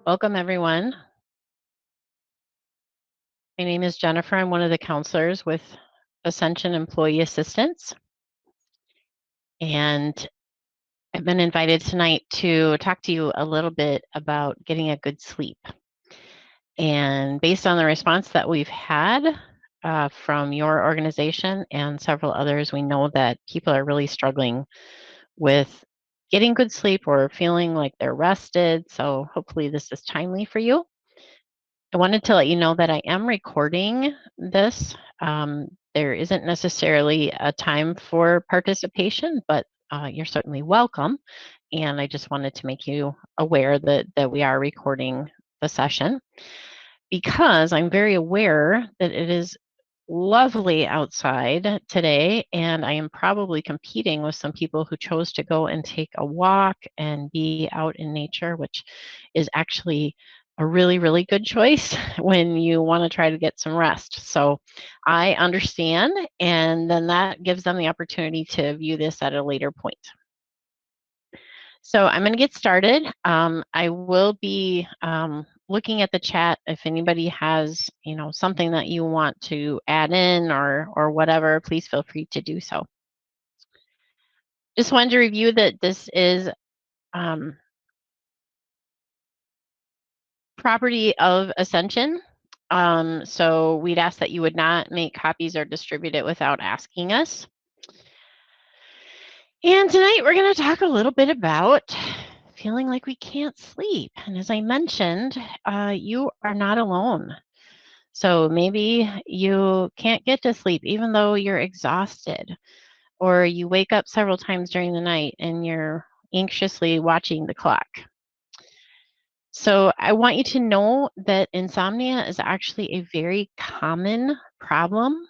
Welcome, everyone. My name is Jennifer. I'm one of the counselors with Ascension Employee Assistance. And I've been invited tonight to talk to you a little bit about getting a good sleep. And based on the response that we've had from your organization and several others, we know that people are really struggling with getting good sleep or feeling like they're rested. So hopefully this is timely for you. I wanted to let you know that I am recording this. There isn't necessarily a time for participation, but you're certainly welcome. And I just wanted to make you aware that we are recording the session because I'm very aware that it is lovely outside today, and I am probably competing with some people who chose to go and take a walk and be out in nature, which is actually a really, really good choice when you want to try to get some rest. So I understand, and then that gives them the opportunity to view this at a later point. So I'm going to get started. I will be looking at the chat. If anybody has, something that you want to add in or whatever, please feel free to do so. Just wanted to review that this is property of Ascension. So we'd ask that you would not make copies or distribute it without asking us. And tonight we're going to talk a little bit about feeling like we can't sleep. And as I mentioned, you are not alone. So maybe you can't get to sleep even though you're exhausted, or you wake up several times during the night and you're anxiously watching the clock. So I want you to know that insomnia is actually a very common problem.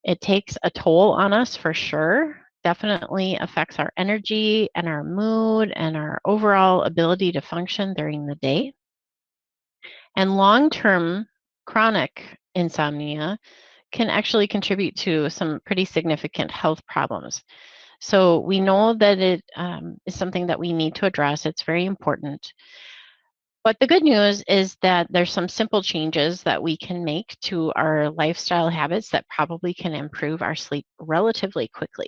It takes a toll on us for sure. Definitely affects our energy and our mood and our overall ability to function during the day. And long-term chronic insomnia can actually contribute to some pretty significant health problems. So we know that it is something that we need to address. It's very important. But the good news is that there's some simple changes that we can make to our lifestyle habits that probably can improve our sleep relatively quickly.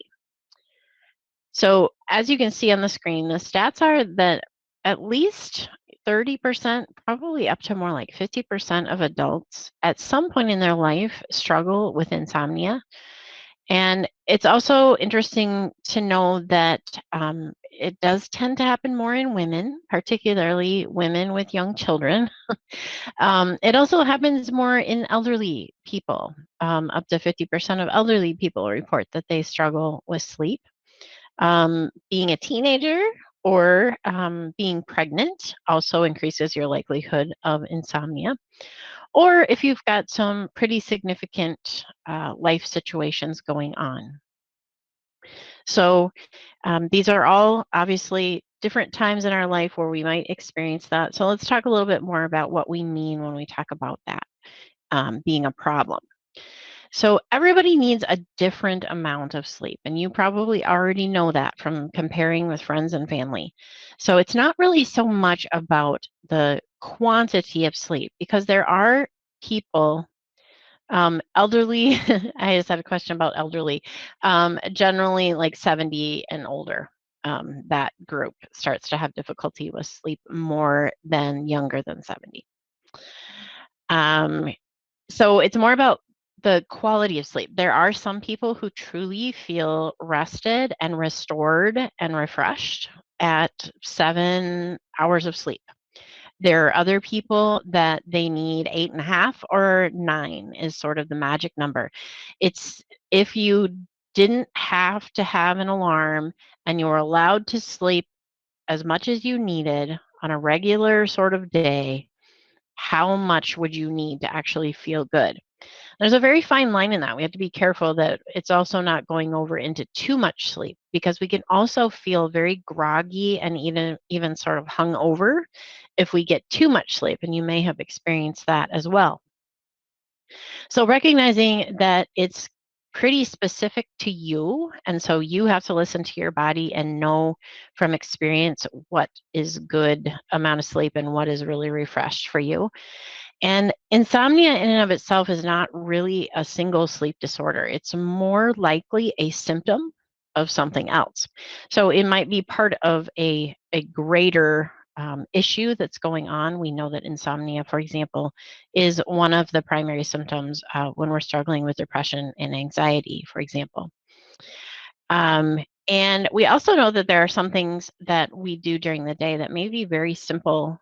So as you can see on the screen, the stats are that at least 30%, probably up to more like 50% of adults at some point in their life struggle with insomnia. And it's also interesting to know that it does tend to happen more in women, particularly women with young children. It also happens more in elderly people. Up to 50% of elderly people report that they struggle with sleep. Being a teenager or being pregnant also increases your likelihood of insomnia. Or if you've got some pretty significant life situations going on. So these are all obviously different times in our life where we might experience that. So let's talk a little bit more about what we mean when we talk about that being a problem. So everybody needs a different amount of sleep, and you probably already know that from comparing with friends and family. So it's not really so much about the quantity of sleep, because there are people, elderly, I just had a question about elderly, generally like 70 and older. That group starts to have difficulty with sleep more than younger than 70. So it's more about the quality of sleep. There are some people who truly feel rested and restored and refreshed at 7 hours of sleep. There are other people that they need 8.5 or 9 is sort of the magic number. It's if you didn't have to have an alarm and you were allowed to sleep as much as you needed on a regular sort of day, how much would you need to actually feel good? There's a very fine line in that. We have to be careful that it's also not going over into too much sleep, because we can also feel very groggy and even sort of hung over if we get too much sleep, and you may have experienced that as well. So recognizing that it's pretty specific to you. And so you have to listen to your body and know from experience what is good amount of sleep and what is really refreshed for you. And insomnia in and of itself is not really a single sleep disorder. It's more likely a symptom of something else. So it might be part of a greater issue that's going on. We know that insomnia, for example, is one of the primary symptoms when we're struggling with depression and anxiety, for example. Um, and we also know that there are some things that we do during the day that may be very simple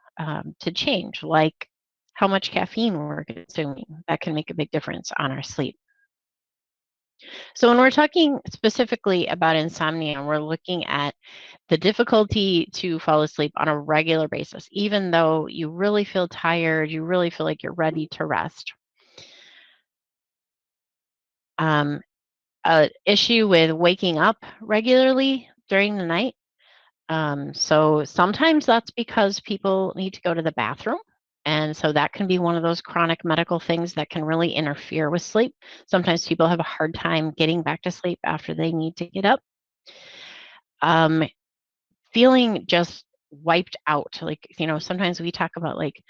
to change, like how much caffeine we're consuming. That can make a big difference on our sleep. So when we're talking specifically about insomnia, we're looking at the difficulty to fall asleep on a regular basis, even though you really feel tired, you really feel like you're ready to rest. Um, a issue with waking up regularly during the night. So sometimes that's because people need to go to the bathroom. And so that can be one of those chronic medical things that can really interfere with sleep. Sometimes people have a hard time getting back to sleep after they need to get up. Um, Feeling just wiped out. Like, sometimes we talk about like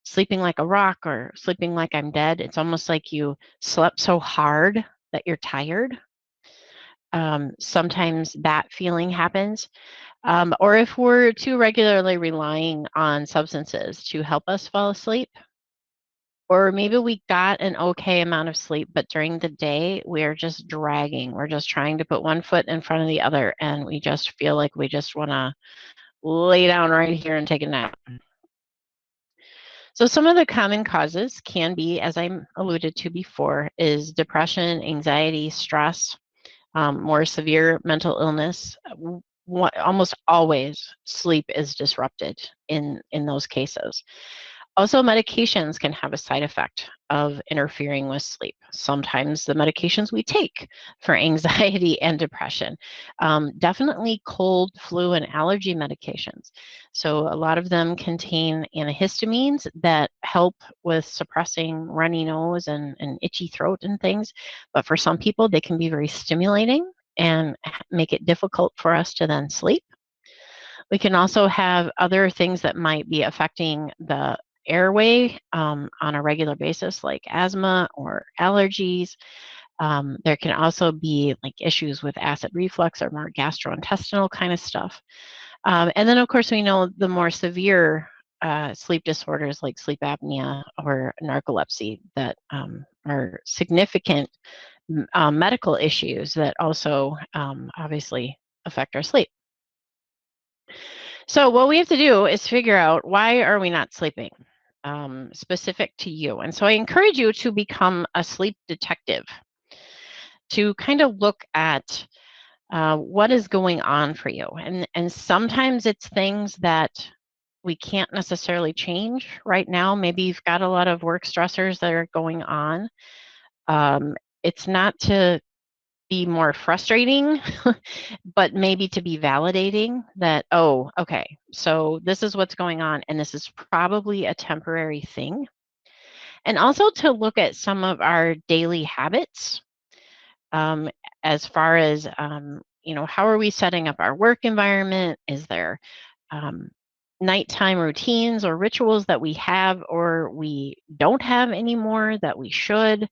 sleeping like a rock or sleeping like I'm dead. It's almost like you slept so hard that you're tired. Sometimes that feeling happens. Or if we're too regularly relying on substances to help us fall asleep, or maybe we got an okay amount of sleep, but during the day, we're just dragging. We're just trying to put one foot in front of the other, and we just feel like we just want to lay down right here and take a nap. So some of the common causes can be, as I alluded to before, is depression, anxiety, stress, more severe mental illness. Almost always sleep is disrupted in those cases. Also, medications can have a side effect of interfering with sleep. Sometimes the medications we take for anxiety and depression, definitely cold, flu, and allergy medications. So, a lot of them contain antihistamines that help with suppressing runny nose and itchy throat and things. But for some people, they can be very stimulating and make it difficult for us to then sleep. We can also have other things that might be affecting the airway on a regular basis, like asthma or allergies. There can also be like issues with acid reflux or more gastrointestinal kind of stuff. And then, of course, we know the more severe sleep disorders like sleep apnea or narcolepsy that are significant medical issues that also obviously affect our sleep. So what we have to do is figure out, why are we not sleeping, specific to you. And so I encourage you to become a sleep detective, to kind of look at what is going on for you. And sometimes it's things that we can't necessarily change right now. Maybe you've got a lot of work stressors that are going on. Um, it's not to be more frustrating, but maybe to be validating that, oh, okay, so this is what's going on, and this is probably a temporary thing. And also to look at some of our daily habits, um, as far as, how are we setting up our work environment? Is there um, nighttime routines or rituals that we have or we don't have anymore that we should?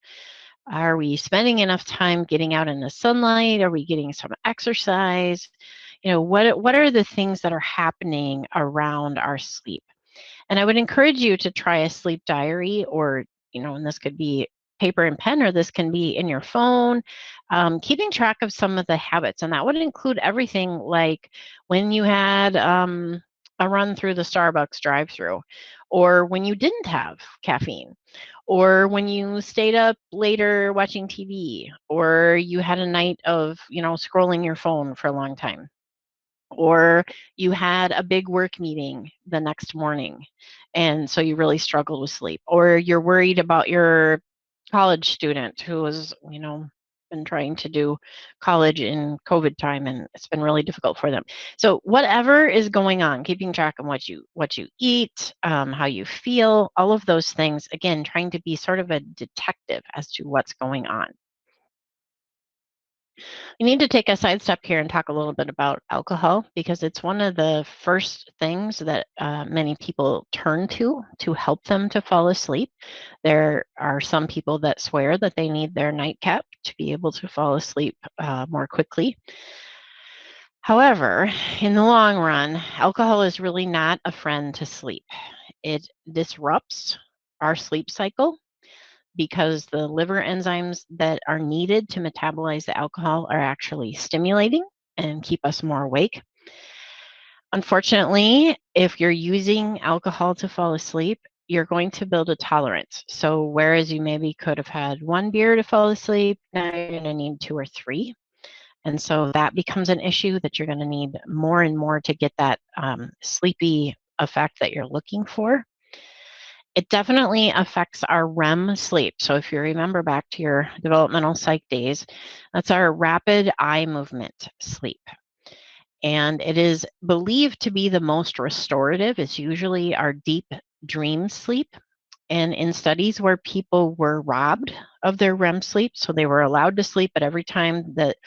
Are we spending enough time getting out in the sunlight? Are we getting some exercise? What are the things that are happening around our sleep? And I would encourage you to try a sleep diary, or, and this could be paper and pen, or this can be in your phone, keeping track of some of the habits. And that would include everything like when you had a run through the Starbucks drive through, or when you didn't have caffeine, or when you stayed up later watching TV, or you had a night of, scrolling your phone for a long time, or you had a big work meeting the next morning and so you really struggled with sleep, or you're worried about your college student who was, been trying to do college in COVID time and it's been really difficult for them. So whatever is going on, keeping track of what you eat, how you feel, all of those things, again, trying to be sort of a detective as to what's going on. We need to take a sidestep here and talk a little bit about alcohol because it's one of the first things that many people turn to help them to fall asleep. There are some people that swear that they need their nightcap to be able to fall asleep more quickly. However, in the long run, alcohol is really not a friend to sleep. It disrupts our sleep cycle because the liver enzymes that are needed to metabolize the alcohol are actually stimulating and keep us more awake. Unfortunately, if you're using alcohol to fall asleep, you're going to build a tolerance. So whereas you maybe could have had one beer to fall asleep, now you're going to need two or three. And so that becomes an issue that you're going to need more and more to get that sleepy effect that you're looking for. It definitely affects our REM sleep. So if you remember back to your developmental psych days, that's our rapid eye movement sleep. And it is believed to be the most restorative. It's usually our deep dream sleep. And in studies where people were robbed of their REM sleep, so they were allowed to sleep, but every time that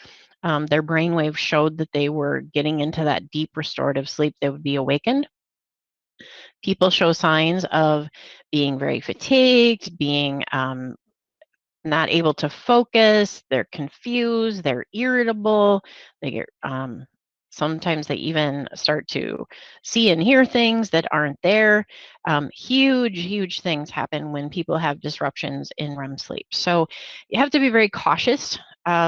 their brainwaves showed that they were getting into that deep restorative sleep, they would be awakened. People show signs of being very fatigued, being not able to focus, they're confused, they're irritable, they get sometimes they even start to see and hear things that aren't there. Huge things happen when people have disruptions in REM sleep. So you have to be very cautious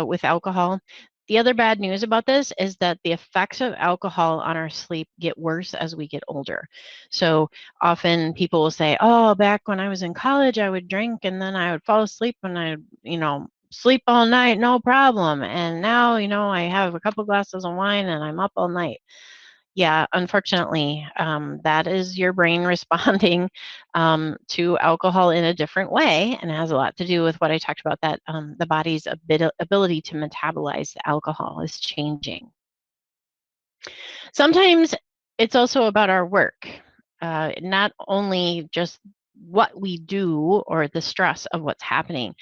with alcohol. The other bad news about this is that the effects of alcohol on our sleep get worse as we get older. So often people will say, oh, back when I was in college, I would drink and then I would fall asleep and I sleep all night, no problem. And now, I have a couple glasses of wine and I'm up all night. Yeah, unfortunately, that is your brain responding to alcohol in a different way, and it has a lot to do with what I talked about, that the body's ability to metabolize the alcohol is changing. Sometimes it's also about our work, not only just what we do or the stress of what's happening,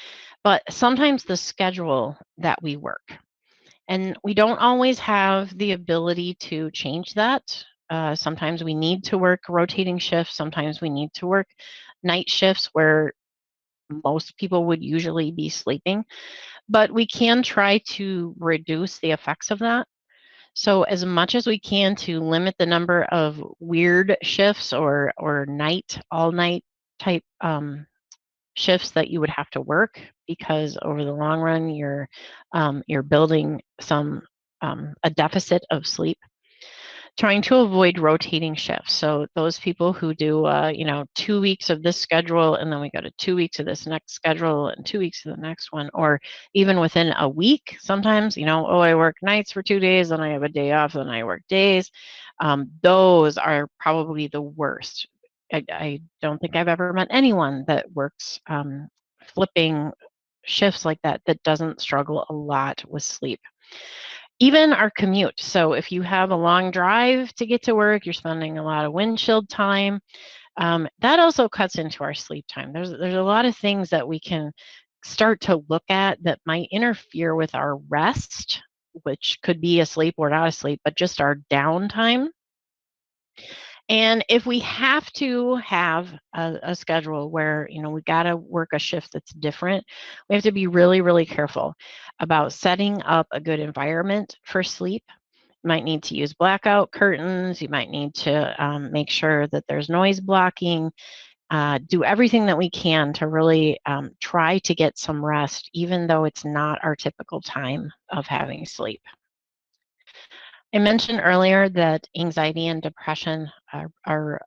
but sometimes the schedule that we work. And we don't always have the ability to change that. Sometimes we need to work rotating shifts. Sometimes we need to work night shifts where most people would usually be sleeping. But we can try to reduce the effects of that. So as much as we can to limit the number of weird shifts or all night type shifts that you would have to work, because over the long run you're building a deficit of sleep. Trying to avoid rotating shifts. So those people who do 2 weeks of this schedule and then we go to 2 weeks of this next schedule and 2 weeks of the next one, or even within a week sometimes, I work nights for 2 days, then I have a day off, then I work days. Those are probably the worst. I don't think I've ever met anyone that works flipping shifts like that doesn't struggle a lot with sleep. Even our commute. So if you have a long drive to get to work, you're spending a lot of windshield time, that also cuts into our sleep time. There's a lot of things that we can start to look at that might interfere with our rest, which could be asleep or not asleep, but just our downtime. And if we have to have a schedule where, we got to work a shift that's different, we have to be really careful about setting up a good environment for sleep. You might need to use blackout curtains. You might need to make sure that there's noise blocking. Do everything that we can to really try to get some rest, even though it's not our typical time of having sleep. I mentioned earlier that anxiety and depression are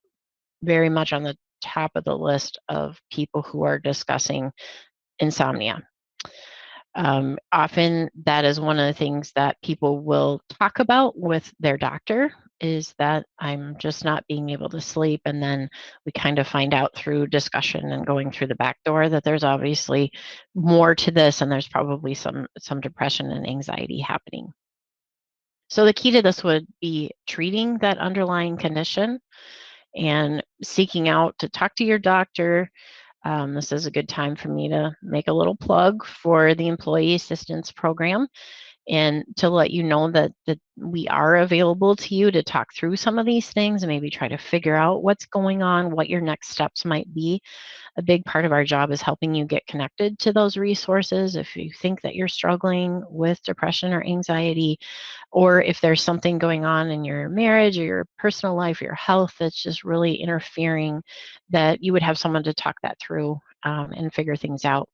very much on the top of the list of people who are discussing insomnia. Often that is one of the things that people will talk about with their doctor, is that I'm just not being able to sleep. And then we kind of find out through discussion and going through the back door that there's obviously more to this, and there's probably some depression and anxiety happening. So the key to this would be treating that underlying condition and seeking out to talk to your doctor. This is a good time for me to make a little plug for the Employee Assistance Program. and to let you know that we are available to you to talk through some of these things and maybe try to figure out what's going on, what your next steps might be. A big part of our job is helping you get connected to those resources. If you think that you're struggling with depression or anxiety, or if there's something going on in your marriage or your personal life, your health that's just really interfering, that you would have someone to talk that through and figure things out.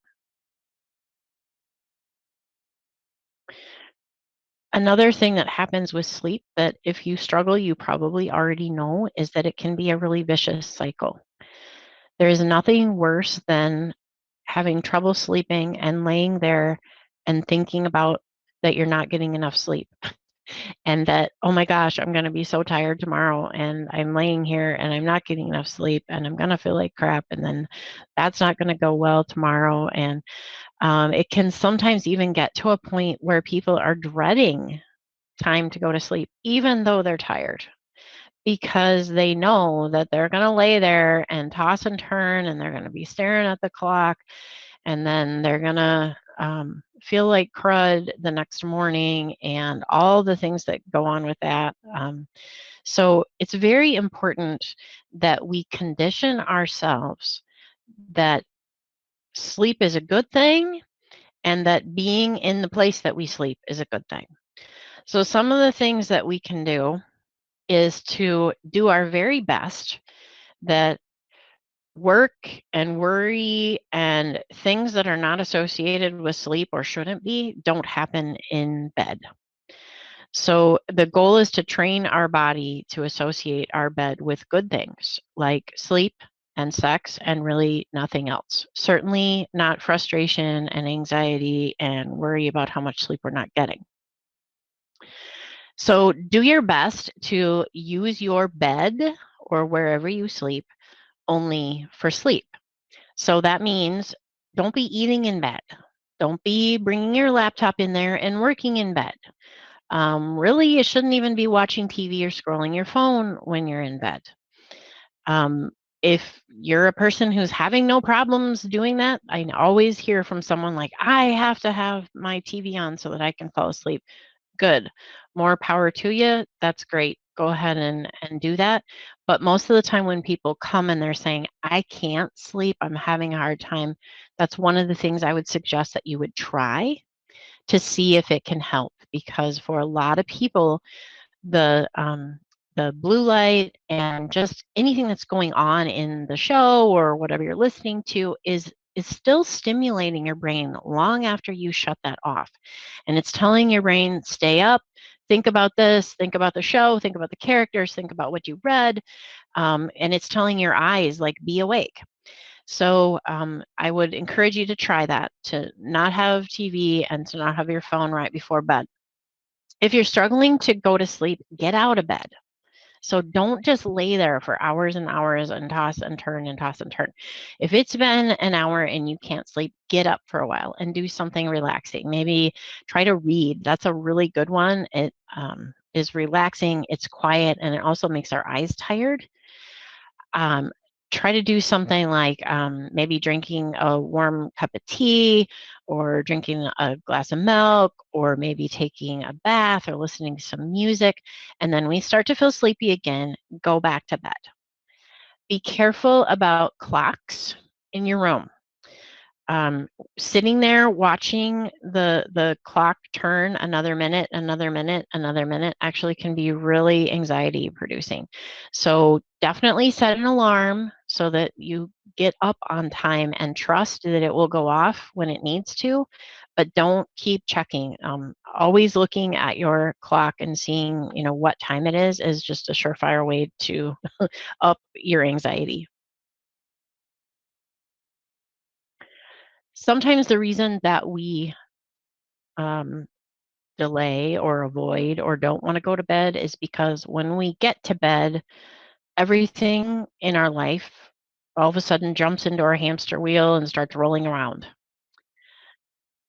Another thing that happens with sleep that if you struggle, you probably already know, is that it can be a really vicious cycle. There is nothing worse than having trouble sleeping and laying there and thinking about that you're not getting enough sleep and that, oh my gosh, I'm going to be so tired tomorrow and I'm laying here and I'm not getting enough sleep and I'm going to feel like crap and then that's not going to go well tomorrow. And it can sometimes even get to a point where people are dreading time to go to sleep, even though they're tired, because they know that they're going to lay there and toss and turn and they're going to be staring at the clock and then they're going to feel like crud the next morning and all the things that go on with that. So it's very important that we condition ourselves that sleep is a good thing and that being in the place that we sleep is a good thing. So some of the things that we can do is to do our very best that work and worry and things that are not associated with sleep or shouldn't be don't happen in bed. So the goal is to train our body to associate our bed with good things like sleep and sex and really nothing else. Certainly not frustration and anxiety and worry about how much sleep we're not getting. So do your best to use your bed or wherever you sleep only for sleep. So that means don't be eating in bed. Don't be bringing your laptop in there and working in bed. Really, you shouldn't even be watching TV or scrolling your phone when you're in bed. Um, if you're a person who's having no problems doing that, I always hear from someone like, I have to have my TV on so that I can fall asleep. Good. More power to you. That's great. Go ahead and do that. But most of the time when people come and they're saying, I can't sleep, I'm having a hard time, that's one of the things I would suggest that you would try to see if it can help. Because for a lot of people, the um, the blue light and just anything that's going on in the show or whatever you're listening to is still stimulating your brain long after you shut that off. And it's telling your brain, stay up, think about this, think about the show, think about the characters, think about what you read. And it's telling your eyes, like, be awake. So I would encourage you to try that, to not have TV and to not have your phone right before bed. If you're struggling to go to sleep, get out of bed. So don't just lay there for hours and hours and toss and turn and toss and turn. If it's been an hour and you can't sleep, get up for a while and do something relaxing. Maybe try to read. That's a really good one. It is relaxing, it's quiet, and it also makes our eyes tired. Um, Try to do something like maybe drinking a warm cup of tea or drinking a glass of milk or maybe taking a bath or listening to some music. And then we start to feel sleepy again, go back to bed. Be careful about clocks in your room. um, Sitting there watching the clock turn another minute, another minute actually can be really anxiety producing. So definitely set an alarm so that you get up on time and trust that it will go off when it needs to, but don't keep checking. Always looking at your clock and seeing, what time it is just a surefire way to up your anxiety. Sometimes the reason that we um, delay or avoid or don't want to go to bed is because when we get to bed, everything in our life all of a sudden jumps into our hamster wheel and starts rolling around.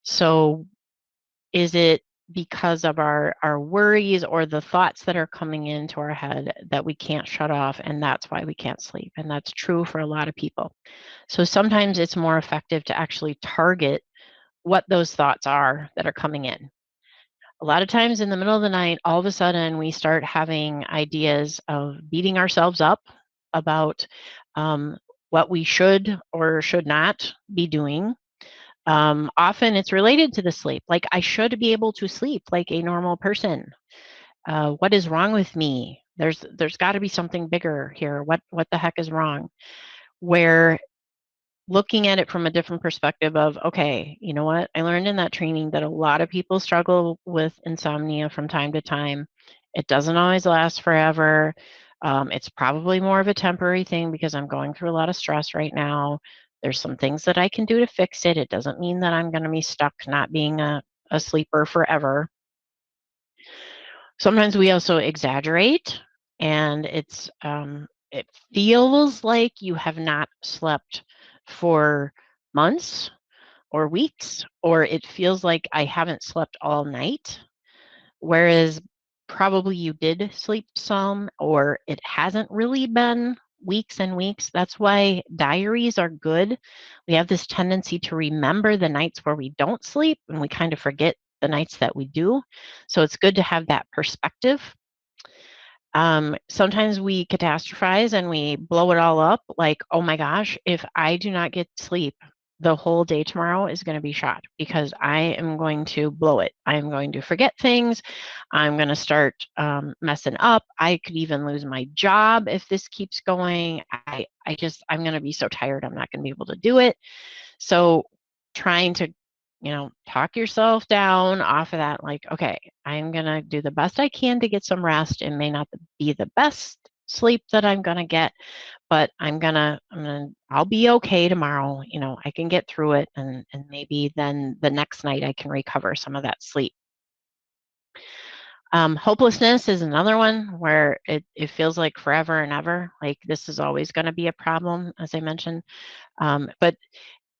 So is it because of our worries or the thoughts that are coming into our head that we can't shut off, and that's why we can't sleep? And that's true for a lot of people. So sometimes it's more effective to actually target what those thoughts are that are coming in. A lot of times in the middle of the night, all of a sudden we start having ideas of beating ourselves up about um, what we should or should not be doing. Often it's related to the sleep. Like, I should be able to sleep like a normal person. What is wrong with me? There's got to be something bigger here. What the heck is wrong? Where looking at it from a different perspective of, okay, you know what? I learned in that training that a lot of people struggle with insomnia from time to time. It doesn't always last forever. It's probably more of a temporary thing because I'm going through a lot of stress right now. There's some things that I can do to fix it. It doesn't mean that I'm going to be stuck not being a sleeper forever. Sometimes we also exaggerate, and it feels like you have not slept for months or weeks, or it feels like I haven't slept all night, whereas probably you did sleep some, or it hasn't really been weeks and weeks. That's why diaries are good. We have this tendency to remember the nights where we don't sleep, and we kind of forget the nights that we do. So it's good to have that perspective. Sometimes we catastrophize and we blow it all up like, oh my gosh, if I do not get sleep, the whole day tomorrow is going to be shot because I am going to blow it. I am going to forget things. I'm going to start messing up. I could even lose my job if this keeps going. I'm going to be so tired. I'm not going to be able to do it. So trying to, talk yourself down off of that, like, okay, I'm going to do the best I can to get some rest. It may not be the best sleep that I'm going to get, but I'll be okay tomorrow. I can get through it. And maybe then the next night I can recover some of that sleep. Hopelessness is another one where it feels like forever and ever, like this is always going to be a problem, as I mentioned. But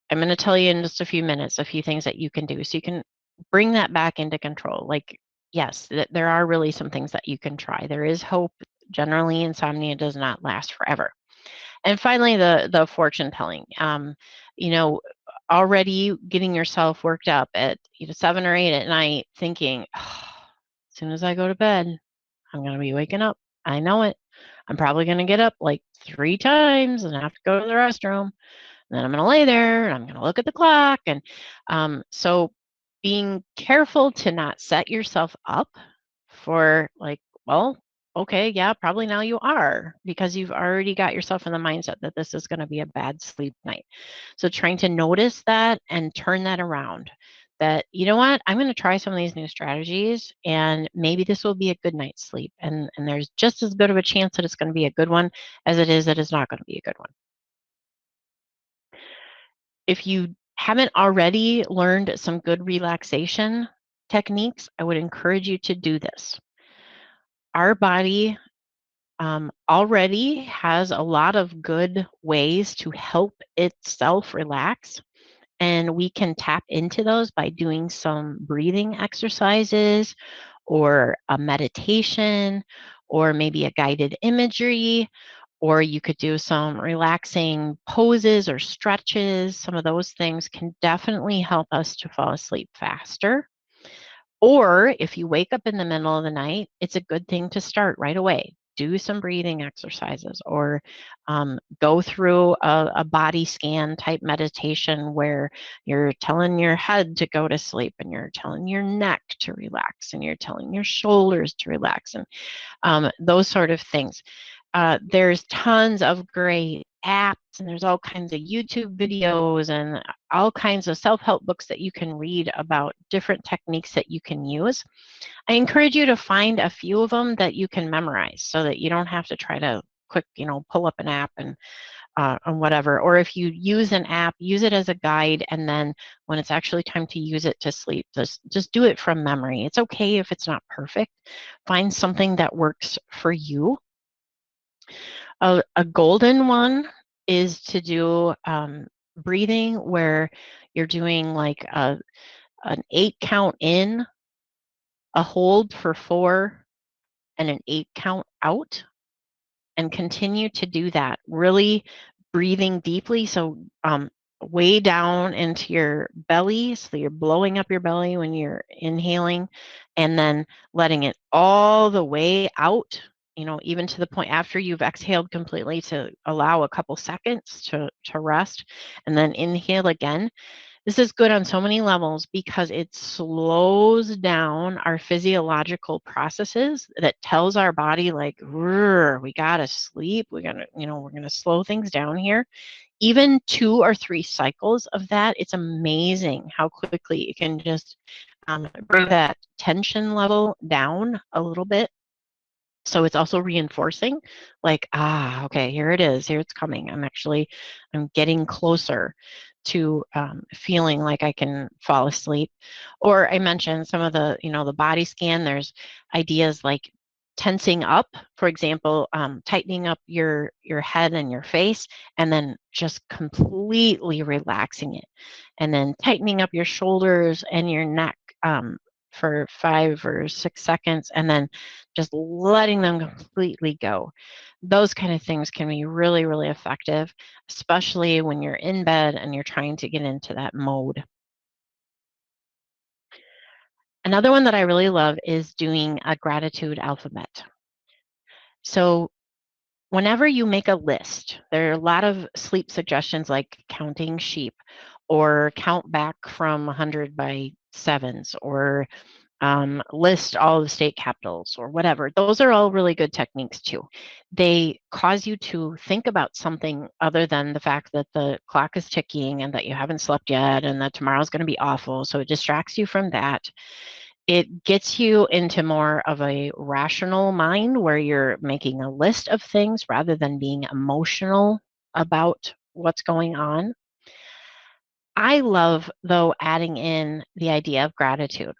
I'm going to tell you in just a few minutes a few things that you can do so you can bring that back into control. Like, yes, there are really some things that you can try. There is hope. Generally, insomnia does not last forever. And finally, the fortune telling. You know, already getting yourself worked up at 7 or 8 at night, thinking, oh, as soon as I go to bed, I'm going to be waking up. I know it. I'm probably going to get up like 3 times and have to go to the restroom. And then I'm going to lay there and I'm going to look at the clock. And so being careful to not set yourself up for like, well, okay, yeah, probably now you are because you've already got yourself in the mindset that this is going to be a bad sleep night. So trying to notice that and turn that around. That, you know what, I'm going to try some of these new strategies and maybe this will be a good night's sleep. And there's just as good of a chance that it's going to be a good one as it is that it's not going to be a good one. If you haven't already learned some good relaxation techniques, I would encourage you to do this. Our body already has a lot of good ways to help itself relax, and we can tap into those by doing some breathing exercises or a meditation or maybe a guided imagery, or you could do some relaxing poses or stretches. Some of those things can definitely help us to fall asleep faster. Or if you wake up in the middle of the night, it's a good thing to start right away. Do some breathing exercises or go through a body scan type meditation where you're telling your head to go to sleep and you're telling your neck to relax and you're telling your shoulders to relax and those sort of things. There's tons of great apps and there's all kinds of YouTube videos and all kinds of self-help books that you can read about different techniques that you can use. I encourage you to find a few of them that you can memorize so that you don't have to try to quick, pull up an app and whatever. Or if you use an app, use it as a guide, and then when it's actually time to use it to sleep, just do it from memory. It's okay if it's not perfect. Find something that works for you. A golden one is to do breathing where you're doing like an 8 count in, a hold for 4, and an 8 count out, and continue to do that, really breathing deeply. So way down into your belly. So you're blowing up your belly when you're inhaling, and then letting it all the way out, even to the point after you've exhaled completely, to allow a couple seconds to rest, and then inhale again. This is good on so many levels because it slows down our physiological processes that tells our body like, we gotta sleep. We're gonna slow things down here. Even 2 or 3 cycles of that, it's amazing how quickly it can just bring that tension level down a little bit. So it's also reinforcing, like, okay, here it is, here it's coming. I'm getting closer to feeling like I can fall asleep. Or I mentioned some of the body scan. There's ideas like tensing up, for example, tightening up your head and your face, and then just completely relaxing it, and then tightening up your shoulders and your neck for 5 or 6 seconds, and then just letting them completely go. Those kind of things can be really, really effective, especially when you're in bed and you're trying to get into that mode. Another one that I really love is doing a gratitude alphabet. So whenever you make a list, there are a lot of sleep suggestions like counting sheep, or count back from 100 by sevens, or list all the state capitals, or whatever. Those are all really good techniques too. They cause you to think about something other than the fact that the clock is ticking and that you haven't slept yet and that tomorrow's going to be awful. So it distracts you from that. It gets you into more of a rational mind where you're making a list of things rather than being emotional about what's going on. I love, though, adding in the idea of gratitude.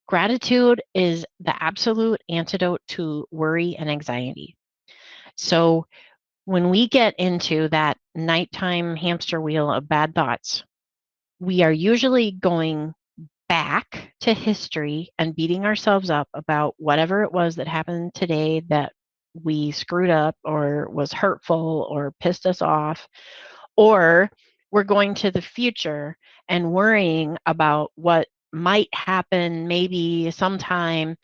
Gratitude is the absolute antidote to worry and anxiety. So when we get into that nighttime hamster wheel of bad thoughts, we are usually going back to history and beating ourselves up about whatever it was that happened today that we screwed up or was hurtful or pissed us off, or we're going to the future and worrying about what might happen maybe sometime,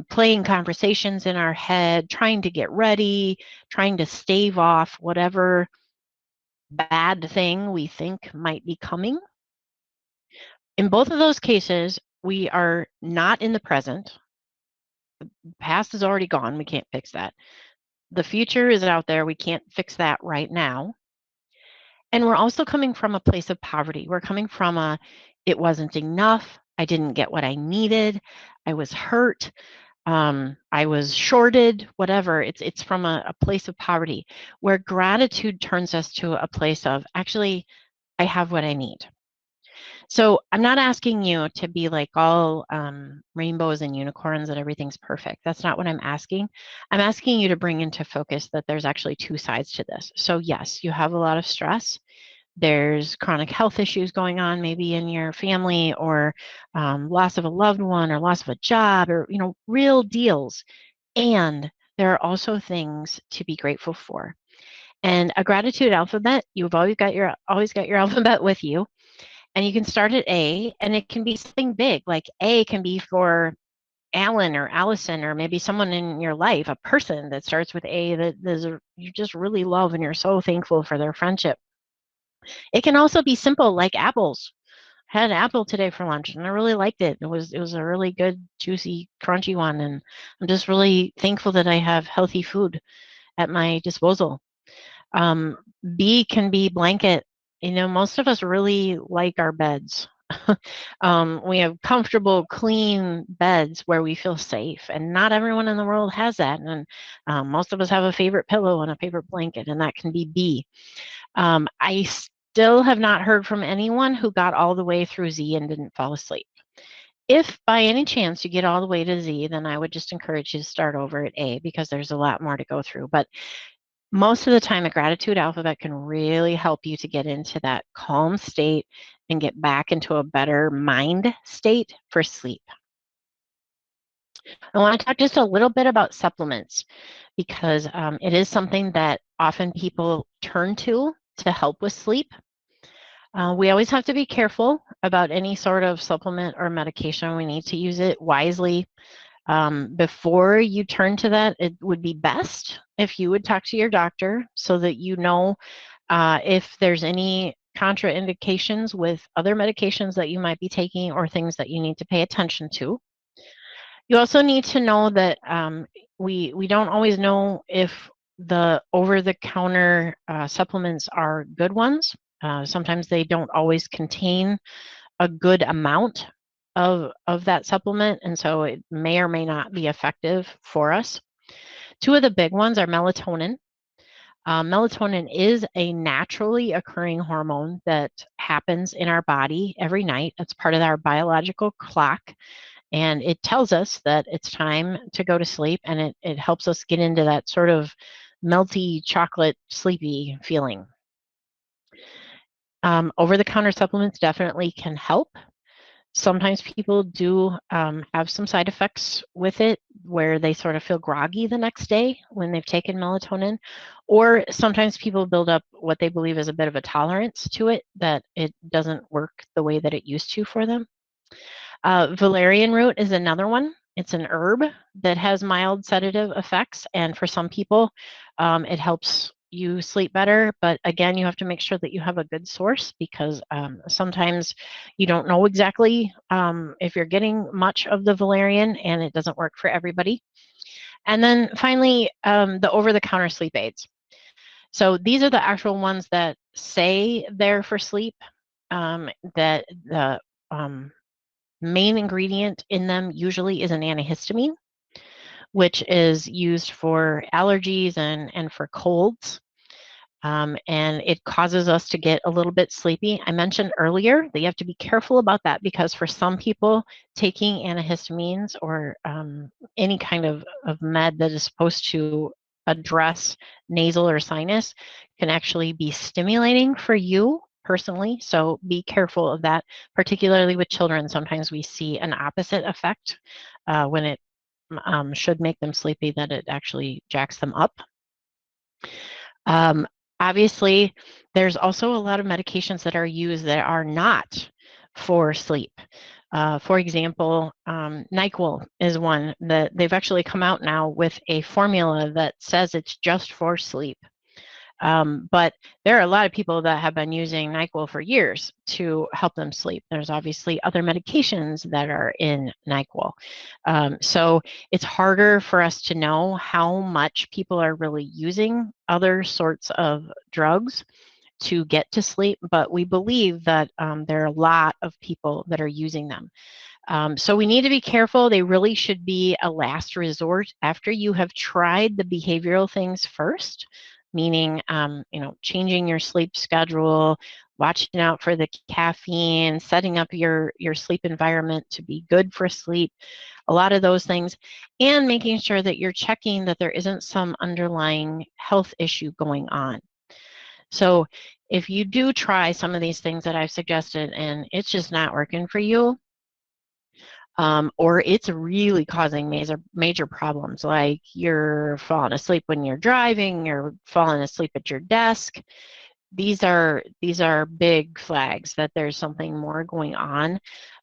playing conversations in our head, trying to get ready, trying to stave off whatever bad thing we think might be coming. In both of those cases, we are not in the present. The past is already gone. We can't fix that. The future is out there. We can't fix that right now. And we're also coming from a place of poverty. We're coming from it wasn't enough. I didn't get what I needed. I was hurt. I was shorted, whatever. It's from a place of poverty, where gratitude turns us to a place of, actually, I have what I need. So I'm not asking you to be like all rainbows and unicorns and everything's perfect. That's not what I'm asking. I'm asking you to bring into focus that there's actually 2 sides to this. So yes, you have a lot of stress. There's chronic health issues going on, maybe in your family, or loss of a loved one, or loss of a job, or real deals. And there are also things to be grateful for. And a gratitude alphabet, you've always got your alphabet with you. And you can start at A, and it can be something big. Like A can be for Alan or Allison, or maybe someone in your life, a person that starts with A that you just really love and you're so thankful for their friendship. It can also be simple, like apples. I had an apple today for lunch and I really liked it. It was a really good, juicy, crunchy one, and I'm just really thankful that I have healthy food at my disposal. Um, B can be blanket. Most of us really like our beds. We have comfortable, clean beds where we feel safe, and not everyone in the world has that. And most of us have a favorite pillow and a favorite blanket, and that can be B. I still have not heard from anyone who got all the way through Z and didn't fall asleep. If by any chance you get all the way to Z, then I would just encourage you to start over at A, because there's a lot more to go through. But most of the time, a gratitude alphabet can really help you to get into that calm state and get back into a better mind state for sleep. I want to talk just a little bit about supplements, because it is something that often people turn to help with sleep. We always have to be careful about any sort of supplement or medication. We need to use it wisely. Before you turn to that, it would be best if you would talk to your doctor so that you know if there's any contraindications with other medications that you might be taking or things that you need to pay attention to. You also need to know that we don't always know if the over-the-counter supplements are good ones. Sometimes they don't always contain a good amount of that supplement, and so it may or may not be effective for us. Two of the big ones are melatonin. Melatonin is a naturally occurring hormone that happens in our body every night. It's part of our biological clock, and it tells us that it's time to go to sleep, and it helps us get into that sort of melty chocolate sleepy feeling. Over-the-counter supplements definitely can help. Sometimes people do have some side effects with it where they sort of feel groggy the next day when they've taken melatonin, or sometimes people build up what they believe is a bit of a tolerance to it, that it doesn't work the way that it used to for them. Valerian root is another one. It's an herb that has mild sedative effects, and for some people, it helps you sleep better. But again, you have to make sure that you have a good source, because sometimes you don't know exactly if you're getting much of the valerian, and it doesn't work for everybody. And then finally, the over-the-counter sleep aids. So these are the actual ones that say they're for sleep, that the main ingredient in them usually is an antihistamine, which is used for allergies and for colds. And it causes us to get a little bit sleepy. I mentioned earlier that you have to be careful about that, because for some people, taking antihistamines or any kind of med that is supposed to address nasal or sinus can actually be stimulating for you personally. So be careful of that, particularly with children. Sometimes we see an opposite effect when it should make them sleepy, that it actually jacks them up. Um, Obviously, there's also a lot of medications that are used that are not for sleep. For example, NyQuil is one that they've actually come out now with a formula that says it's just for sleep. But there are a lot of people that have been using NyQuil for years to help them sleep. There's obviously other medications that are in NyQuil. So it's harder for us to know how much people are really using other sorts of drugs to get to sleep, but we believe that there are a lot of people that are using them. So we need to be careful. They really should be a last resort after you have tried the behavioral things first, meaning, changing your sleep schedule, watching out for the caffeine, setting up your sleep environment to be good for sleep, a lot of those things, and making sure that you're checking that there isn't some underlying health issue going on. So if you do try some of these things that I've suggested and it's just not working for you, or it's really causing major problems, like you're falling asleep when you're driving, you're falling asleep at your desk. These are big flags that there's something more going on.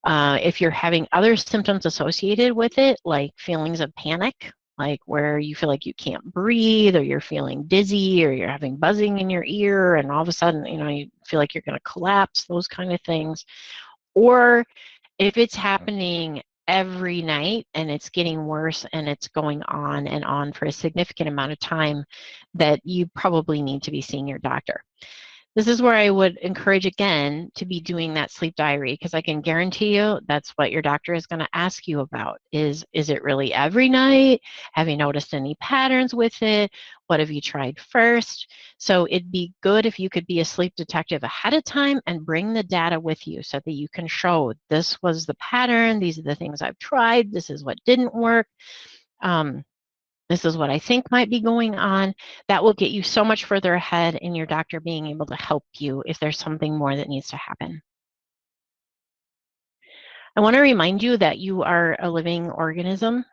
If you're having other symptoms associated with it, like feelings of panic, like where you feel like you can't breathe, or you're feeling dizzy, or you're having buzzing in your ear, and all of a sudden, you feel like you're going to collapse, those kind of things. Or if it's happening every night and it's getting worse and it's going on and on for a significant amount of time, that you probably need to be seeing your doctor. This is where I would encourage, again, to be doing that sleep diary, because I can guarantee you that's what your doctor is going to ask you about. Is it really every night? Have you noticed any patterns with it? What have you tried first? So it'd be good if you could be a sleep detective ahead of time and bring the data with you so that you can show this was the pattern, these are the things I've tried, this is what didn't work. This is what I think might be going on. That will get you so much further ahead in your doctor being able to help you if there's something more that needs to happen. I want to remind you that you are a living organism.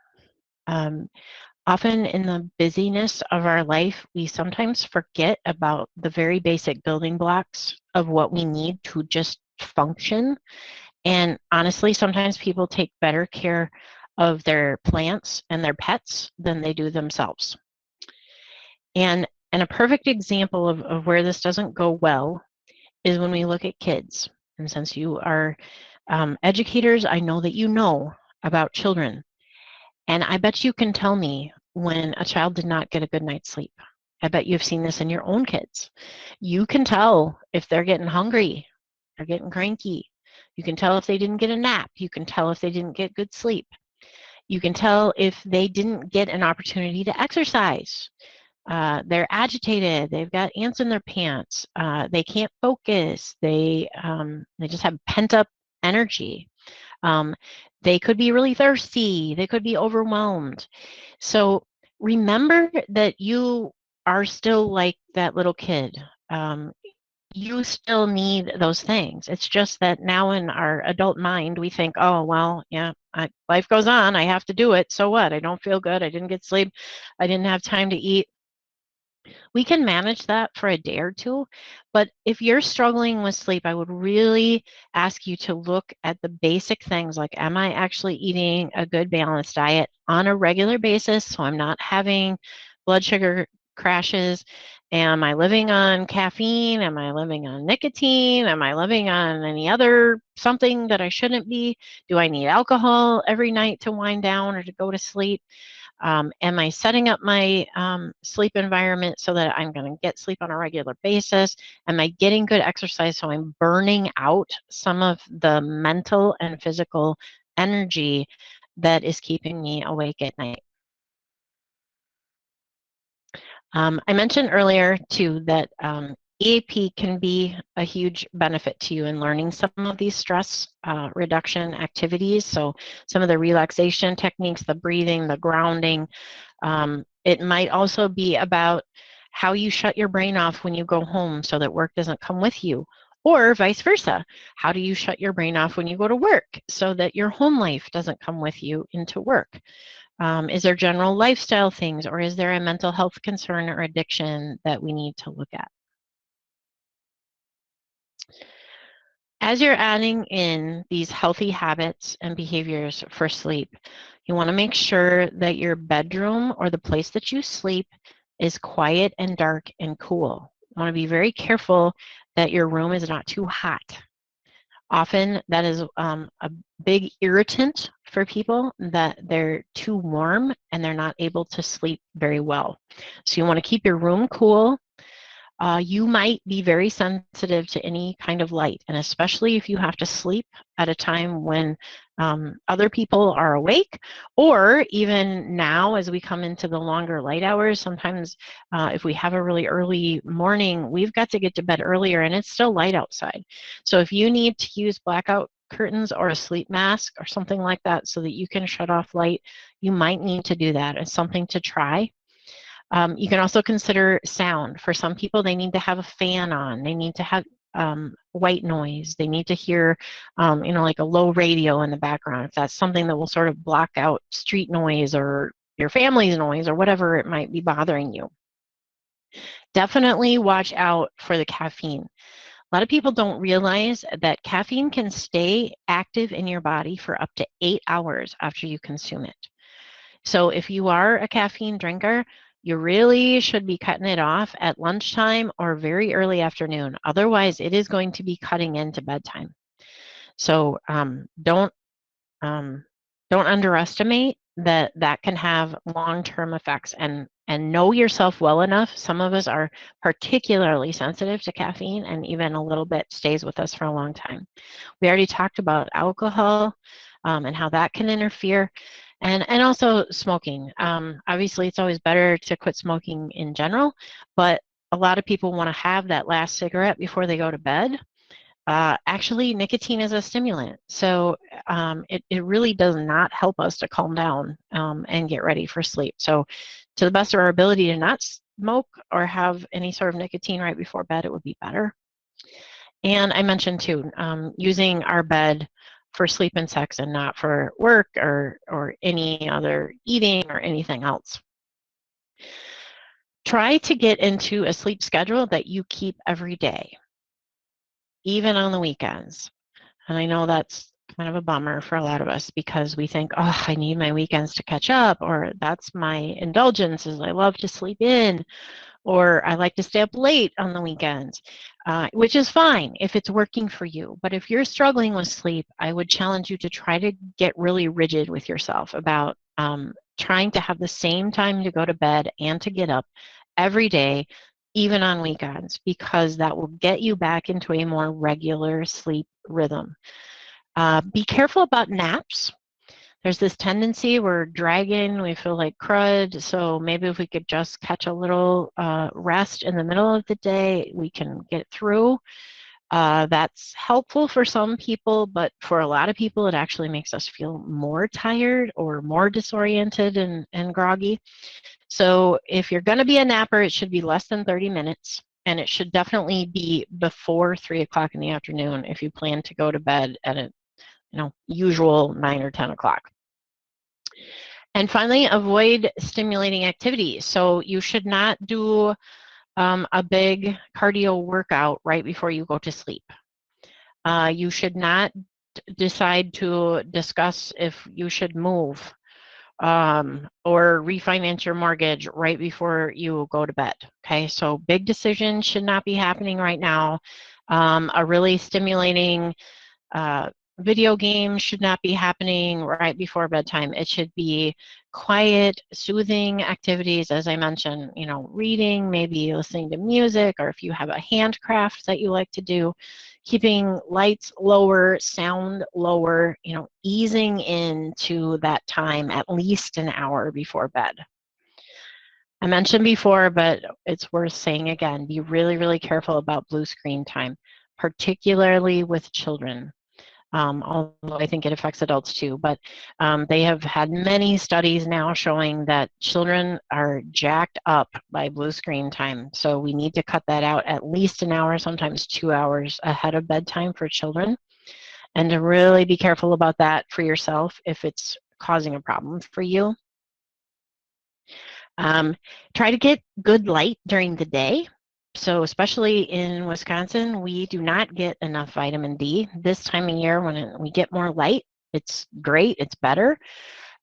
Often in the busyness of our life, we sometimes forget about the very basic building blocks of what we need to just function. And honestly, sometimes people take better care of their plants and their pets than they do themselves. And, and a perfect example of where this doesn't go well is when we look at kids. And since you are educators, I know that you know about children. And I bet you can tell me when a child did not get a good night's sleep. I bet you've seen this in your own kids. You can tell if they're getting hungry, they're getting cranky. You can tell if they didn't get a nap. You can tell if they didn't get good sleep. You can tell if they didn't get an opportunity to exercise. They're agitated. They've got ants in their pants. They can't focus. They just have pent up energy. Um, they could be really thirsty. They could be overwhelmed. So remember that you are still like that little kid. Um, you still need those things. It's just that now in our adult mind, we think, oh, well, yeah, life goes on. I have to do it. So what? I don't feel good. I didn't get sleep. I didn't have time to eat. We can manage that for a day or two, but if you're struggling with sleep, I would really ask you to look at the basic things like, am I actually eating a good balanced diet on a regular basis so I'm not having blood sugar crashes? Am I living on caffeine? Am I living on nicotine? Am I living on any other something that I shouldn't be? Do I need alcohol every night to wind down or to go to sleep? Am I setting up my sleep environment so that I'm going to get sleep on a regular basis? Am I getting good exercise so I'm burning out some of the mental and physical energy that is keeping me awake at night? I mentioned earlier too that EAP can be a huge benefit to you in learning some of these stress reduction activities. So some of the relaxation techniques, the breathing, the grounding. It might also be about how you shut your brain off when you go home so that work doesn't come with you, or vice versa. How do you shut your brain off when you go to work so that your home life doesn't come with you into work? Is there general lifestyle things, or is there a mental health concern or addiction that we need to look at? As you're adding in these healthy habits and behaviors for sleep, you want to make sure that your bedroom or the place that you sleep is quiet and dark and cool. You want to be very careful that your room is not too hot. Often that is a big irritant for people, that they're too warm and they're not able to sleep very well. So you want to keep your room cool. You might be very sensitive to any kind of light, and especially if you have to sleep at a time when other people are awake, or even now as we come into the longer light hours, sometimes if we have a really early morning, we've got to get to bed earlier and it's still light outside. So if you need to use blackout curtains or a sleep mask or something like that so that you can shut off light, you might need to do that. It's something to try. You can also consider sound. For some people, they need to have a fan on. They need to have white noise. They need to hear, like a low radio in the background, if that's something that will sort of block out street noise or your family's noise or whatever it might be bothering you. Definitely watch out for the caffeine. A lot of people don't realize that caffeine can stay active in your body for up to 8 hours after you consume it. So if you are a caffeine drinker, you really should be cutting it off at lunchtime or very early afternoon. Otherwise, it is going to be cutting into bedtime. So um, don't underestimate that can have long-term effects, and know yourself well enough. Some of us are particularly sensitive to caffeine, and even a little bit stays with us for a long time. We already talked about alcohol and how that can interfere, and also smoking. Obviously, it's always better to quit smoking in general, but a lot of people want to have that last cigarette before they go to bed. Actually, nicotine is a stimulant, so it really does not help us to calm down and get ready for sleep. So to the best of our ability to not smoke or have any sort of nicotine right before bed, it would be better. And I mentioned too, using our bed for sleep and sex and not for work or any other eating or anything else. Try to get into a sleep schedule that you keep every day, even on the weekends. And I know that's kind of a bummer for a lot of us because we think, oh, I need my weekends to catch up, or that's my indulgence is I love to sleep in, or I like to stay up late on the weekends, which is fine if it's working for you. But if you're struggling with sleep, I would challenge you to try to get really rigid with yourself about trying to have the same time to go to bed and to get up every day, even on weekends, because that will get you back into a more regular sleep rhythm. Be careful about naps. There's this tendency we're dragging, we feel like crud, so maybe if we could just catch a little rest in the middle of the day, we can get through. That's helpful for some people, but for a lot of people, it actually makes us feel more tired or more disoriented and groggy. So if you're going to be a napper, it should be less than 30 minutes, and it should definitely be before 3 o'clock in the afternoon if you plan to go to bed at a usual 9 or 10 o'clock. And finally, avoid stimulating activities. So you should not do a big cardio workout right before you go to sleep. You should not decide to discuss if you should move or refinance your mortgage right before you go to bed. Okay, so big decisions should not be happening right now. A really stimulating video games should not be happening right before bedtime. It should be quiet, soothing activities, as I mentioned, reading, maybe listening to music, or if you have a handcraft that you like to do, keeping lights lower, sound lower, easing into that time at least an hour before bed. I mentioned before, but it's worth saying again, be really, really careful about blue screen time, particularly with children. Although I think it affects adults too, but they have had many studies now showing that children are jacked up by blue screen time. So we need to cut that out at least an hour, sometimes 2 hours ahead of bedtime for children. And to really be careful about that for yourself if it's causing a problem for you. Try to get good light during the day. So especially in Wisconsin, we do not get enough vitamin D. This time of year when we get more light, it's great, it's better.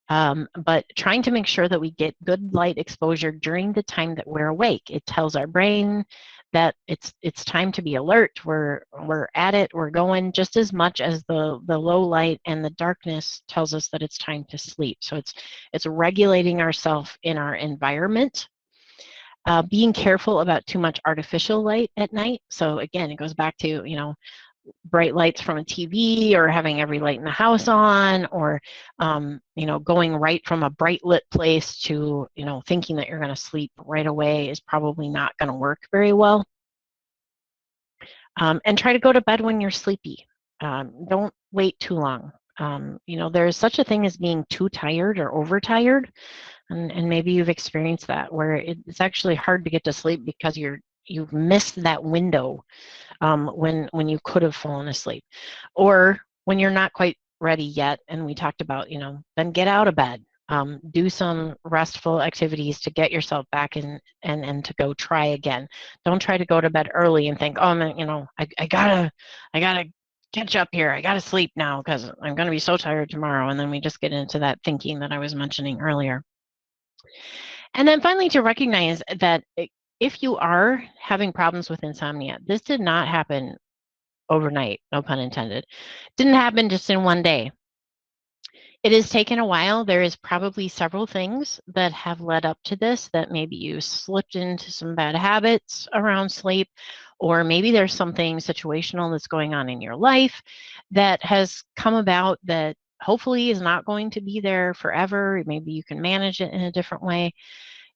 But trying to make sure that we get good light exposure during the time that we're awake. It tells our brain that it's time to be alert. We're at it, we're going just as much as the low light and the darkness tells us that it's time to sleep. So it's regulating ourselves in our environment. Being careful about too much artificial light at night. So again, it goes back to, bright lights from a TV or having every light in the house on, or, going right from a bright lit place to, thinking that you're going to sleep right away is probably not going to work very well. And try to go to bed when you're sleepy. Don't wait too long. There's such a thing as being too tired or overtired. And maybe you've experienced that where it's actually hard to get to sleep because you've missed that window when you could have fallen asleep, or when you're not quite ready yet. And we talked about, then get out of bed, do some restful activities to get yourself back in and to go try again. Don't try to go to bed early and think, oh man, I gotta catch up here. I gotta sleep now because I'm gonna be so tired tomorrow. And then we just get into that thinking that I was mentioning earlier. And then finally, to recognize that if you are having problems with insomnia, this did not happen overnight, no pun intended. Didn't happen just in one day. It has taken a while. There is probably several things that have led up to this, that maybe you slipped into some bad habits around sleep, or maybe there's something situational that's going on in your life that has come about that hopefully is not going to be there forever. Maybe you can manage it in a different way.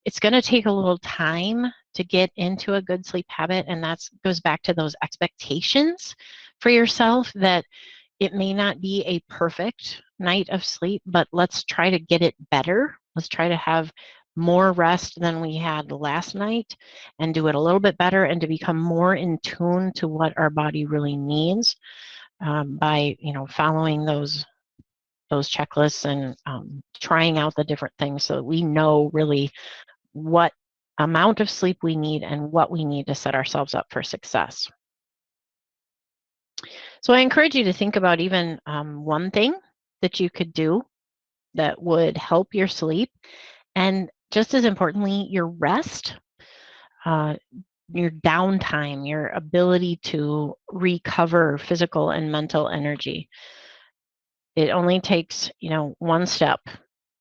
It's going to take a little time to get into a good sleep habit, and that goes back to those expectations for yourself that it may not be a perfect night of sleep, but let's try to get it better. Let's try to have more rest than we had last night and do it a little bit better, and to become more in tune to what our body really needs by following those checklists and trying out the different things so that we know really what amount of sleep we need and what we need to set ourselves up for success. So I encourage you to think about even one thing that you could do that would help your sleep, and just as importantly, your rest, your downtime, your ability to recover physical and mental energy. It only takes, one step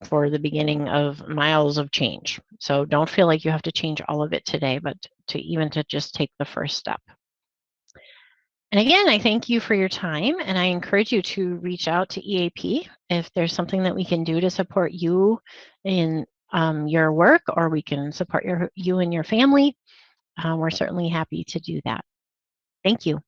for the beginning of miles of change. So don't feel like you have to change all of it today, but to just take the first step. And again, I thank you for your time, and I encourage you to reach out to EAP if there's something that we can do to support you in your work, or we can support you and your family. We're certainly happy to do that. Thank you.